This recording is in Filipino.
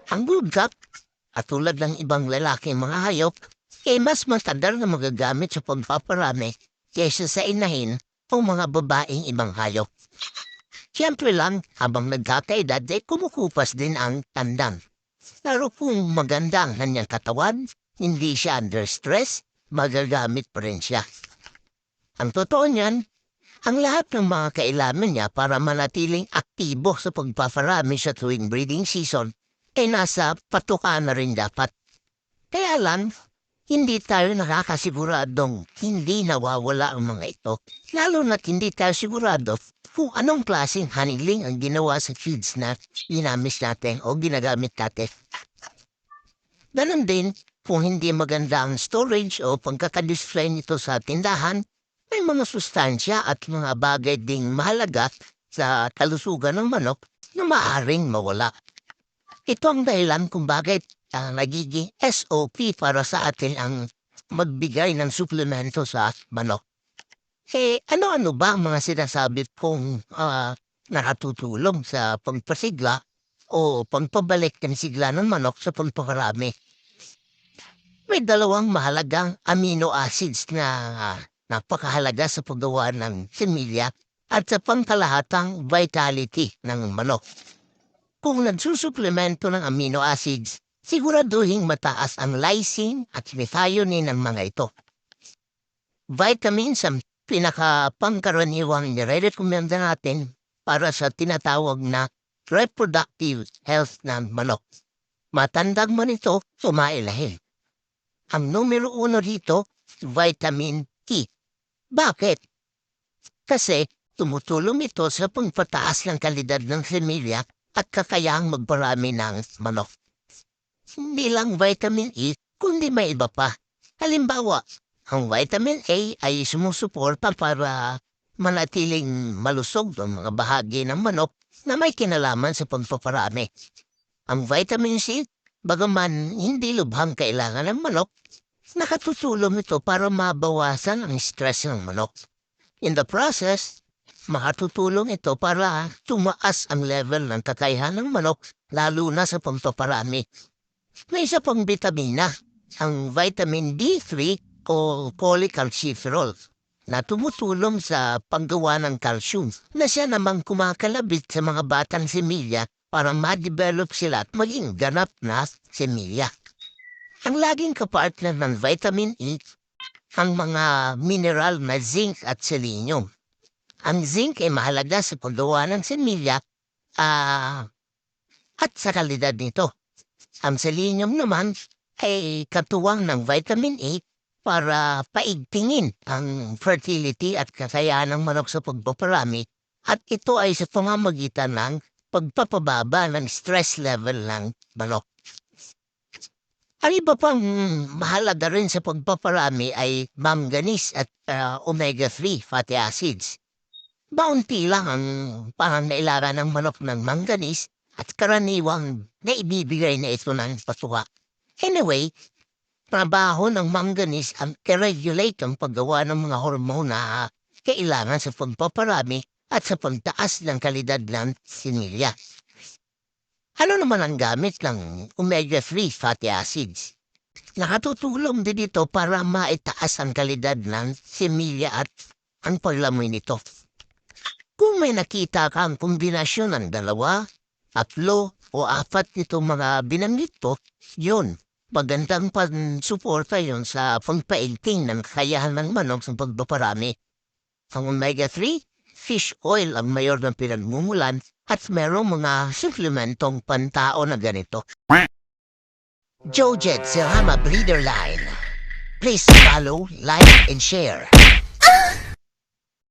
Ang bulldog, at tulad ng ibang lalaki mga hayop, ay mas matandar na magagamit sa pagpaparami kaysa sa inahin o mga babaeng ibang hayop. Siyempre lang, habang nagkakaedad ay kumukupas din ang tandang. Pero kung maganda ang kanyang katawan, hindi siya under stress, magagamit pa rin siya. Ang totoo niyan, ang lahat ng mga kailangan niya para manatiling aktibo sa pagpaparami sa tuwing breeding season ay nasa patuka na rin dapat. Kaya lang, hindi tayo nakakasiguradong hindi nawawala ang mga ito, lalo na't hindi tayo sigurado kung anong klaseng handling ang ginawa sa feeds na ginamis natin o ginagamit natin. Ganon din, kung hindi maganda ang storage o pagkakadisplay nito sa tindahan, may mga sustansya at mga bagay ding mahalaga sa kalusugan ng manok na maaaring mawala. Ito ang dahilan kung bakit nagiging SOP para sa atin ang magbigay ng suplemento sa manok. Ano-ano ba ang mga sinasabi kong nakatutulong sa pagpasigla o pagpabalik ng sigla ng manok sa pagpakarami? May dalawang mahalagang amino acids na napakahalaga sa paggawa ng semilya at sa pangkalahatang vitality ng manok. Kung nagsusuplemento ng amino acids, siguraduhin mataas ang lysine at methionine ng mga ito. Vitamins ang pinakapangkaraniwang nire-recommenda natin para sa tinatawag na reproductive health ng manok. Matandang man ito, sumailahin. Ang numero 1 dito, vitamin E. Bakit? Kasi tumutulong ito sa pagpataas ng kalidad ng semilya at kakayahang magparami ng manok. Hindi lang vitamin E, kundi may iba pa. Halimbawa, ang vitamin A ay sumusuporta para manatiling malusog ang mga bahagi ng manok na may kinalaman sa pagpaparami. Ang vitamin C, bagaman hindi lubhang kailangan ng manok, nakatutulong ito para mabawasan ang stress ng manok. In the process, makatutulong ito para tumaas ang level ng kakayahan ng manok lalo na sa pagpaparami. May isa pang bitamina, ang vitamin D3 o cholecalciferol na tumutulong sa paggawa ng calcium na siya namang kumakalabit sa mga batang semilya para ma-develop sila at maging ganap na semilya. Ang laging kapartner ng vitamin E, ang mga mineral na zinc at selenium. Ang zinc ay mahalaga sa paggawa ng semilya at sa kalidad nito. Ang selenium naman ay katuwang ng vitamin A para paigtingin ang fertility at kakayahan ng manok sa pagpaparami at ito ay sa pamamagitan ng pagpapababa ng stress level ng manok. Ang iba pang mahalaga rin sa pagpaparami ay manganese at omega-3 fatty acids. Baunti lang ang pangangailangan ng manok ng manganese at karaniwang naibibigay na ito ng patuka. Anyway, trabaho ng manganese ang i-regulate ang paggawa ng mga hormone na kailangan sa pagpaparami at sa pagtaas ng kalidad ng semilya. Ano naman ang gamit ng omega-3 fatty acids? Nakatutulong din ito para maitaas ang kalidad ng semilya at ang paglamoy nito. Kung may nakita kang kombinasyon ng 2, 3 o 4 nitong mga binanggit ko, yun, magandang pansuporta yun sa pagpaigting ng kakayahan ng manok sa pagpaparami. Ang omega-3, fish oil ang mayor ng pinagmumulan at merong mga suplementong pantao na ganito. Jojet Serama Breeder Line. Please follow, like, and share.